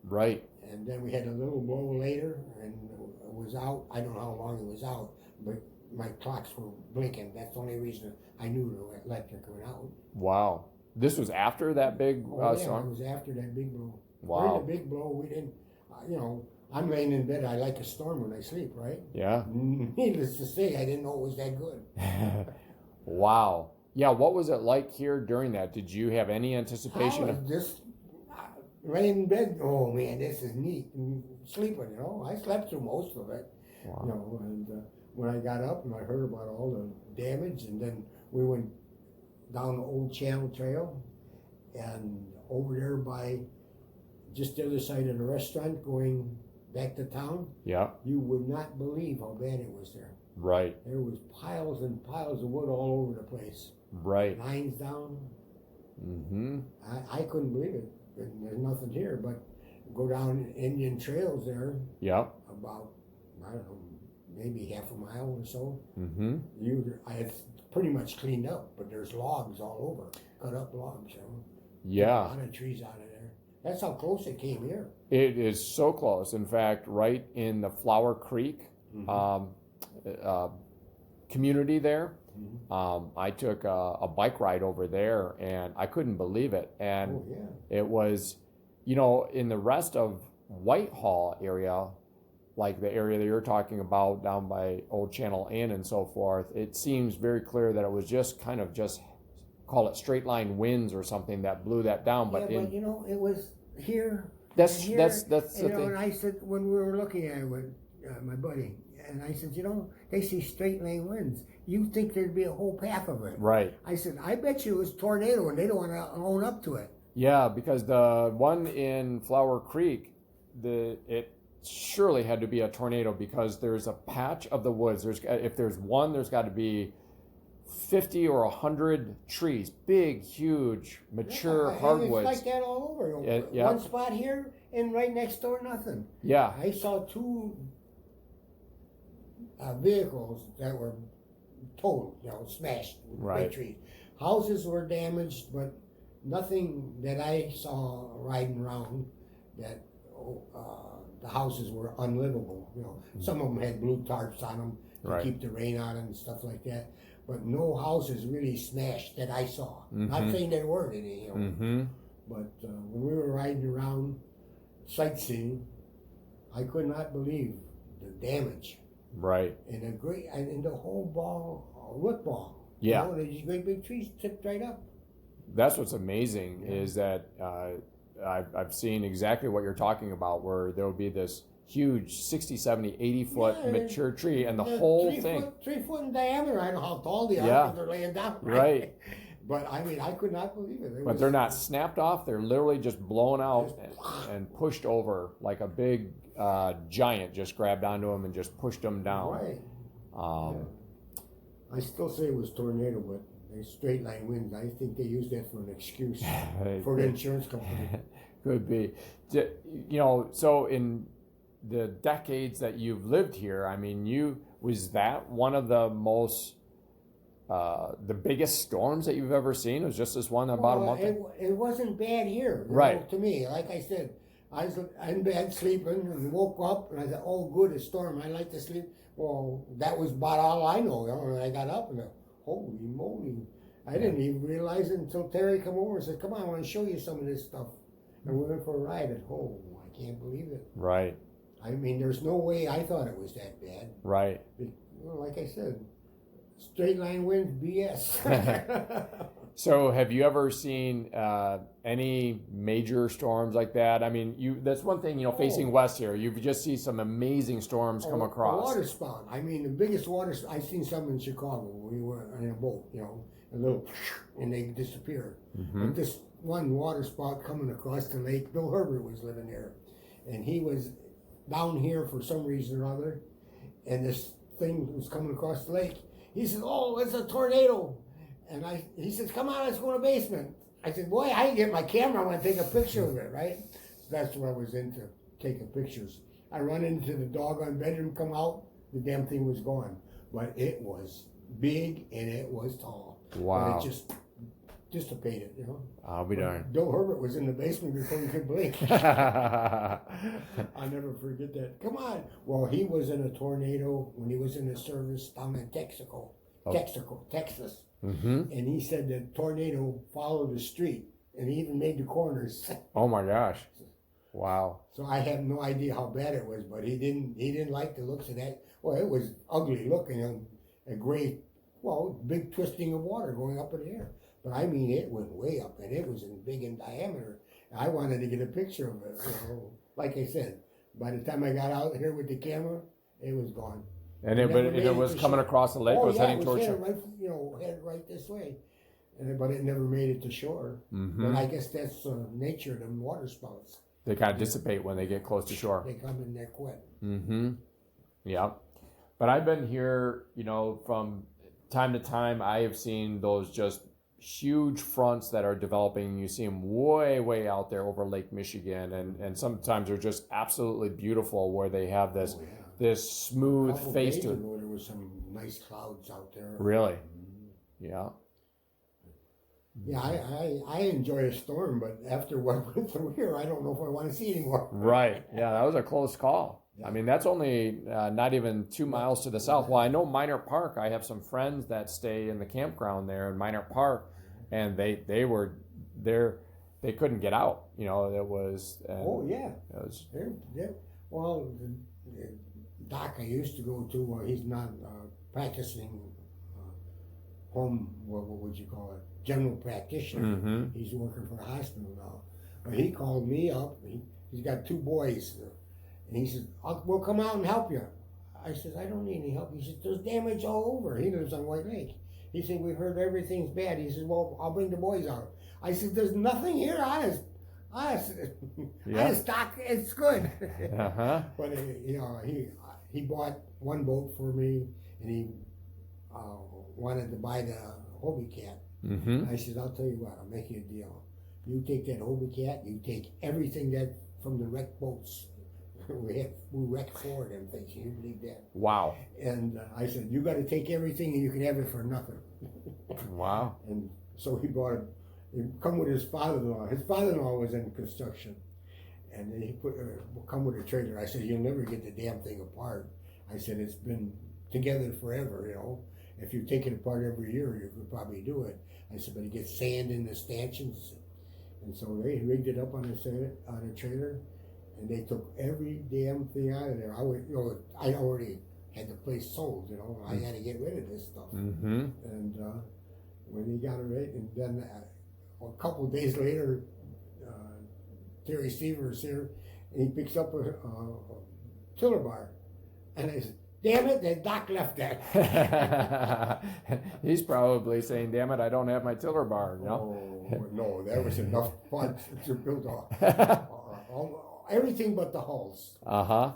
Right. And then we had a little blow later, and it was out. I don't know how long it was out, but my clocks were blinking. That's the only reason I knew the electric went out. Wow. This was after that big storm? It was after that big blow. Wow. During the big blow, we didn't, I'm laying in bed. I like a storm when I sleep, right? Yeah. Needless to say, I didn't know it was that good. Wow. Yeah, what was it like here during that? Did you have any anticipation? I was just laying in bed. Oh, man, this is neat. And sleeping, I slept through most of it. Wow. And when I got up and I heard about all the damage, and then we went down the old Channel Trail and over there by just the other side of the restaurant going back to town. Yeah. You would not believe how bad it was there. Right. There was piles and piles of wood all over the place. Right. Lines down. Mm-hmm. I couldn't believe it. There's nothing here, but go down Indian trails there. Yeah. About, I don't know, maybe half a mile or so. Mm-hmm. It's pretty much cleaned up, but there's logs all over, cut up logs. Yeah. A lot of trees out of there. That's how close it came here. It is so close. In fact, right in the Flower Creek community there, I took a bike ride over there, and I couldn't believe it. And it was, in the rest of Whitehall area, like the area that you're talking about down by Old Channel Inn and so forth, it seems very clear that it was just kind of call it straight line winds or something that blew that down. But it was here. That's And here, that's that's you the know, thing. and I said when we were looking at it with my buddy, and I said, you know, they see straight line winds. You think there'd be a whole path of it? Right. I said, I bet you it was tornado, and they don't want to own up to it. Yeah, because the one in Flower Creek, it surely had to be a tornado because there's a patch of the woods. If there's one, there's got to be 50 or 100 trees, big, huge, mature hardwoods. It's like that all over. Yeah. One spot here, and right next door, nothing. Yeah. I saw two vehicles that were totaled, you know, smashed with Right. big trees. Houses were damaged, but nothing that I saw riding around that the houses were unlivable. You know, some of them had blue tarps on them to Right. keep the rain out and stuff like that. But no houses really smashed that I saw. Mhm. Not saying there weren't any, you know. Mm-hmm. But when we were riding around sightseeing, I could not believe the damage Right. and the whole root ball. Yeah. You know, these great big trees tipped right up. That's what's amazing Yeah. is that I've seen exactly what you're talking about, where there will be this huge 60, 70, 80-foot Yeah, mature tree, and the They're whole 3 foot in diameter. I don't know how tall they are Yeah. because they're laying down. Right. But I mean, I could not believe it. But they're not snapped off. They're literally just blown out and pushed over like a big giant just grabbed onto them and just pushed them down. Right. Um, I still say it was tornado, but they straight line winds. I think they used that for an excuse for the insurance company. Could be. You know, so in the decades that you've lived here, I mean, was that one of the most the biggest storms that you've ever seen? It was just this one about a month ago? It wasn't bad here, you Right. know, to me. Like I said, I was in bed sleeping and woke up and I said, "Oh, good, a storm. I like to sleep." Well, that was about all I know. You know, and I got up and holy moly! I didn't even realize it until Terry come over and said, "Come on, I want to show you some of this stuff." And we went for a ride. And I can't believe it. Right. I mean, there's no way I thought it was that bad. Right. Well, like I said, straight line winds, BS. So have you ever seen any major storms like that? I mean, that's one thing, you know, facing west here, you just see some amazing storms come across. A water spout. I mean, the biggest water, I seen some in Chicago. We were in a boat, you know, and they disappeared. Mm-hmm. But this one water spout coming across the lake, Bill Herbert was living there. And he was down here for some reason or other. And this thing was coming across the lake. He said, "Oh, it's a tornado." And he says, "Come on, let's go to the basement." I said, "Boy, I can get my camera. I want to take a picture of it, right?" So that's what I was into, taking pictures. I run into the doggone bedroom, come out, the damn thing was gone. But it was big and it was tall. Wow. And it just dissipated, you know. I'll be darned. Bill Herbert was in the basement before he could blink. I'll never forget that. Come on. Well, he was in a tornado when he was in the service down in Texaco, Texas. Mm-hmm. And he said the tornado followed the street and he even made the corners. Oh my gosh. Wow. So I have no idea how bad it was, but he didn't like the looks of that. Well, it was ugly looking, a gray, big twisting of water going up in the air. But I mean, it went way up and it was big in diameter. I wanted to get a picture of it. You know, like I said, by the time I got out here with the camera, it was gone. And it was coming across the lake, was heading towards shore. Headed right this way. But it never made it to shore. Mm-hmm. But I guess that's nature of them water spouts. They kind of dissipate when they get close to shore. They come in there quick. Mm-hmm. Yeah. But I've been here, you know, from time to time. I have seen those just huge fronts that are developing. You see them way, way out there over Lake Michigan. And sometimes they're just absolutely beautiful where they have this this smooth face to it. There was some nice clouds out there. Really? Mm-hmm. Yeah. Yeah, I enjoy a storm, but after what went through here, I don't know if I want to see anymore. Right. Yeah, that was a close call. Yeah. I mean, that's only not even 2 miles to the south. Well, I know Minor Park. I have some friends that stay in the campground there in Minor Park, and they were there. They couldn't get out. You know, it was. Oh yeah. It was. Well, the doc I used to go to, he's not practicing home. What would you call it? General practitioner. Mm-hmm. He's working for the hospital now. But he called me up. He's got 2 boys. And he says, we'll come out and help you. I says, I don't need any help. He says, there's damage all over. He lives on White Lake. He said, we heard everything's bad. He says, well, I'll bring the boys out. I said, there's nothing here, honest. Honest, Doc, it's good. Uh-huh. But, he bought 1 boat for me, and he wanted to buy the Hobie Cat. Mm-hmm. I said, I'll tell you what, I'll make you a deal. You take that Hobie Cat, you take everything that from the wrecked boats. We wrecked 4 of them things. Can you believe that? Wow. And I said, you got to take everything and you can have it for nothing. Wow. And so he bought it. He come with his father-in-law. His father-in-law was in construction. And then he come with a trailer. I said, you'll never get the damn thing apart. I said, it's been together forever, If you take it apart every year, you could probably do it. I said, but he gets sand in the stanchions. And so they rigged it up on a trailer. And they took every damn thing out of there. I already had the place sold, I had to get rid of this stuff. Mm-hmm. And when he got it right, and then a couple of days later, Terry Seaver is here, and he picks up a tiller bar. And I said, damn it, that Doc left that. He's probably saying, damn it, I don't have my tiller bar, Oh, no, that was enough fun to build everything but the hulls. Uh-huh.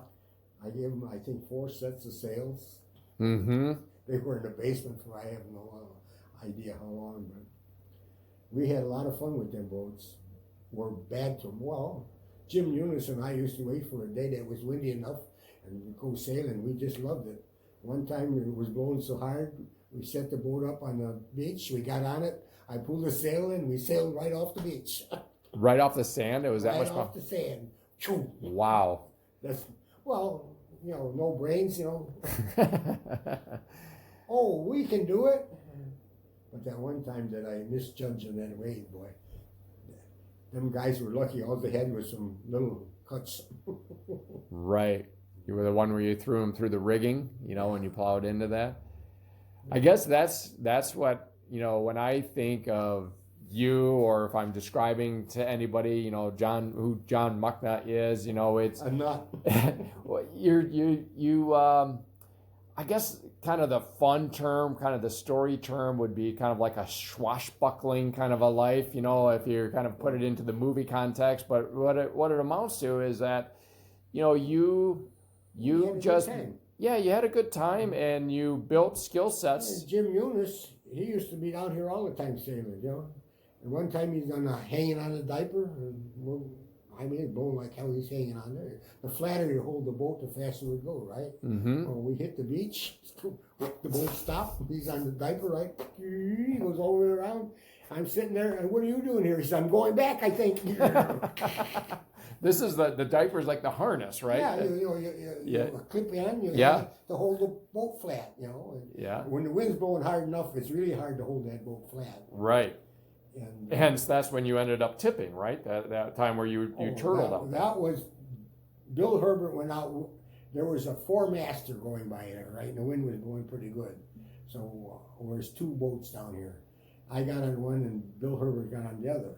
I gave them, I think, 4 sets of sails. Mm-hmm. They were in the basement for I have no idea how long, but we had a lot of fun with them boats. We're bad to them. Well, Jim Eunice and I used to wait for a day that was windy enough and we'd go sailing. We just loved it. One time it was blowing so hard, we set the boat up on the beach. We got on it. I pulled the sail in. We sailed right off the beach. Right off the sand? It was that much fun? Right off the sand. Choo. Wow. That's, well, no brains, Oh, we can do it. But that one time that I misjudged on that wave, boy, them guys were lucky. All they had was some little cuts. Right. You were the one where you threw them through the rigging, when you plowed into that. I guess that's what, when I think of you, or if I'm describing to anybody, who John Muchna is, it's. I'm not. I guess kind of the fun term, kind of the story term would be kind of like a swashbuckling kind of a life, if you kind of put it into the movie context. But what it amounts to is that, you just, you had a good time and you built skill sets. Jim Eunice, he used to be down here all the time sailing, And one time he's hanging on a diaper. And it's blowing like hell. He's hanging on there. The flatter you hold the boat, the faster it would go, right? Mm-hmm. Well, we hit the beach. The boat stopped. He's on the diaper, right? He goes all the way around. I'm sitting there, and what are you doing here? He says, I'm going back, I think. This is the diaper's like the harness, right? Yeah, you clip in, to hold the boat flat, Yeah. When the wind's blowing hard enough, it's really hard to hold that boat flat. Right. And hence, that's when you ended up tipping, right? That time where you turtled up. That was, Bill Herbert went out. There was a 4-master going by there, right? And the wind was blowing pretty good. So there's 2 boats down here. I got on one and Bill Herbert got on the other.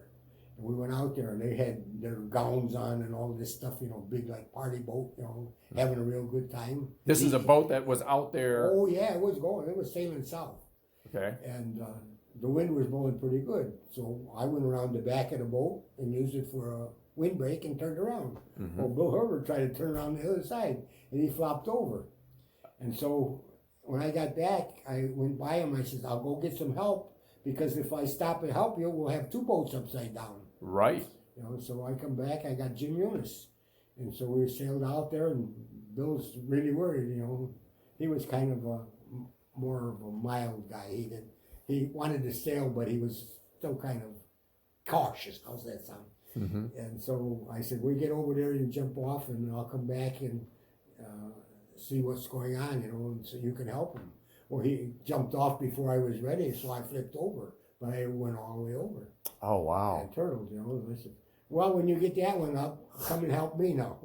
And we went out there and they had their gowns on and all this stuff, big like party boat, having a real good time. This is a boat that was out there. Oh yeah, it was going. It was sailing south. Okay. And the wind was blowing pretty good. So I went around the back of the boat and used it for a windbreak and turned around. Mm-hmm. Well, Bill Herbert tried to turn around the other side and he flopped over. And so when I got back, I went by him. I said, I'll go get some help because if I stop and help you, we'll have 2 boats upside down. Right. So I come back, I got Jim Eunice. And so we sailed out there and Bill's really worried, He was kind of more of a mild guy. He wanted to sail, but he was still kind of cautious. How's that sound? Mm-hmm. And so I said, we get over there and jump off and I'll come back and see what's going on, and so you can help him. Well, he jumped off before I was ready, so I flipped over, but I went all the way over. Oh, wow. And turtled, and I said, well, when you get that one up, come and help me now,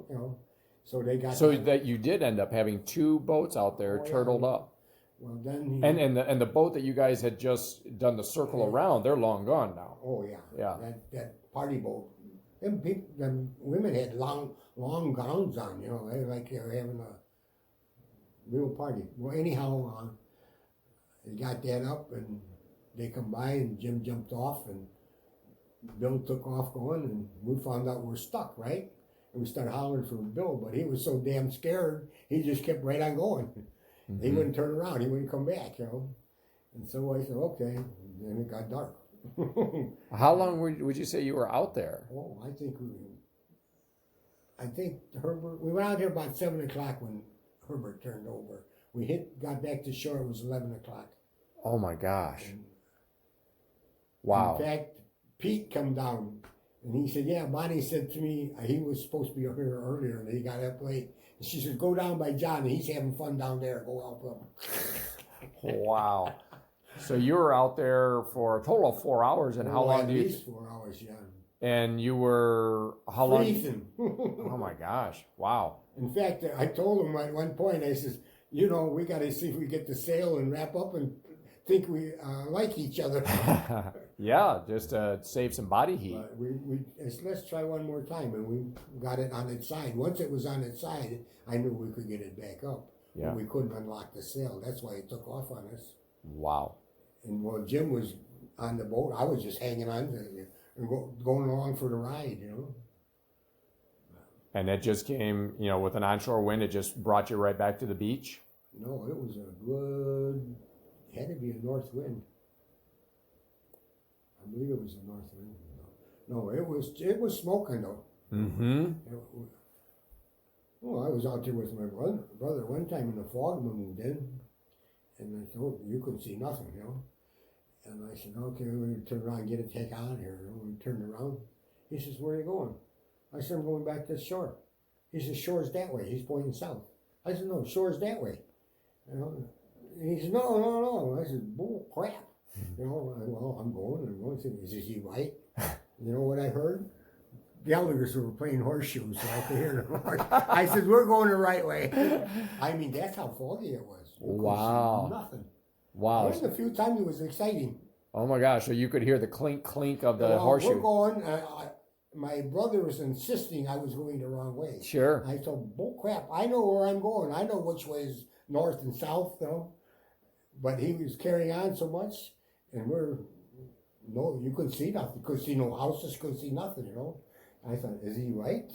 So they got. So that you did end up having 2 boats out there turtled up. Well, then. And the boat that you guys had just done the circle around, they're long gone now. Oh yeah. Yeah. That party boat Them women had long gowns on, you know, like they were having a real party. Well, anyhow, they got that up, and they come by, and Jim jumped off, and Bill took off going, and we found out we're stuck, right? And we started hollering for Bill, but he was so damn scared, he just kept right on going. Mm-hmm. He wouldn't turn around, he wouldn't come back, you know. And so I said, okay, and then it got dark. How long would you say you were out there? Oh, I think Herbert, we went out there about 7 o'clock when Herbert turned over. We got back to shore, it was 11 o'clock. Oh my gosh. Wow. In fact, Pete come down, and he said, yeah, Bonnie said to me, he was supposed to be up here earlier, and he got up late. And she said, go down by John, and he's having fun down there, go help him. Wow. So you were out there for a total of 4 hours, and how long do you... At least 4 hours, yeah. And you were, how long? Freezing. Oh my gosh, wow. In fact, I told him at one point, I says, you know, we got to see if we get to sail and wrap up and think we like each other. Yeah, just to save some body heat. Let's try one more time, and we got it on its side. Once it was on its side, I knew we could get it back up. Yeah. But we couldn't unlock the sail. That's why it took off on us. Wow. And while Jim was on the boat, I was just hanging on to it and going along for the ride, you know. And it just came, you know, with an onshore wind, it just brought you right back to the beach? No, it was had to be a north wind. I believe it was a north wind. No, it was smoking though. Mm-hmm. Well, I was out there with my brother one time, and the fog moved in, and I told him, you couldn't see nothing, you know. And I said, okay, we're going to turn around and get it take on here. You know, we turned around. He says, where are you going? I said, I'm going back to the shore. He says, shore's that way. He's pointing south. I said, no, shore's that way. You know, and he said, no. I said, bull crap. You know, well, I'm going. Is he right? You know what I heard? Gallagher's were playing horseshoes, so I could hear them. I said, we're going the right way. I mean, that's how foggy it was. Wow. Nothing. Wow. There was a few times it was exciting. Oh my gosh, so you could hear the clink of the horseshoe. We're going, my brother was insisting I was going the wrong way. Sure. I told, bull crap, I know where I'm going. I know which way is north and south, though. But he was carrying on so much, and you couldn't see nothing. Couldn't see no houses, couldn't see nothing, you know. I thought, is he right?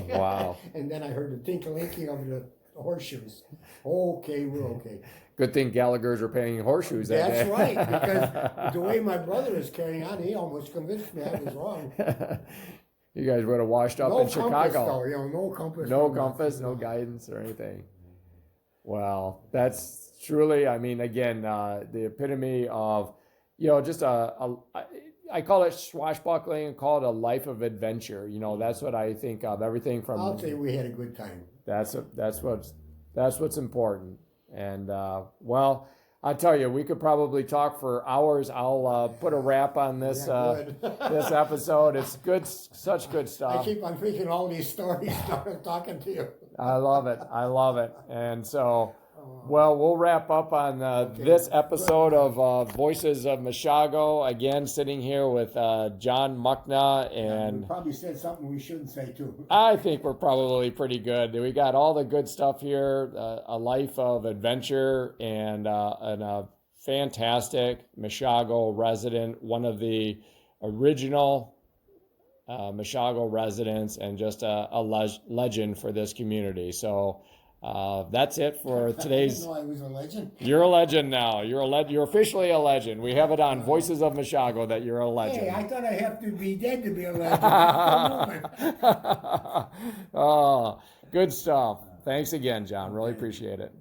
Wow. And then I heard the tinkle-inking of the horseshoes. Okay, we're okay. Good thing Gallagher's were paying horseshoes that day. That's right, because the way my brother was carrying on, he almost convinced me I was wrong. You guys would have washed up in Chicago. Compass, though, you know, no compass. No compass, no guidance or anything. Well, that's truly, I mean, again, the epitome of, you know, just I call it swashbuckling and call it a life of adventure. You know, that's what I think of. Everything from. I'll say we had a good time. That's what's important. And well, I tell you, we could probably talk for hours. I'll put a wrap on this this episode. It's good, such good stuff. I keep on thinking all these stories talking to you. I love it. And so. Well, we'll wrap up on this episode of Voices of Mishago. Again, sitting here with John Muchna, and we probably said something we shouldn't say too. I think we're probably pretty good. We got all the good stuff here, a life of adventure, and a fantastic Mishago resident, one of the original Mishago residents, and just a legend for this community. So. That's it for today's. I didn't know I was a legend. You're a legend now. You're officially a legend. We have it on Voices of Mishago that you're a legend. Hey, I thought I have to be dead to be a legend. Oh, good stuff. Thanks again, John. Really appreciate it.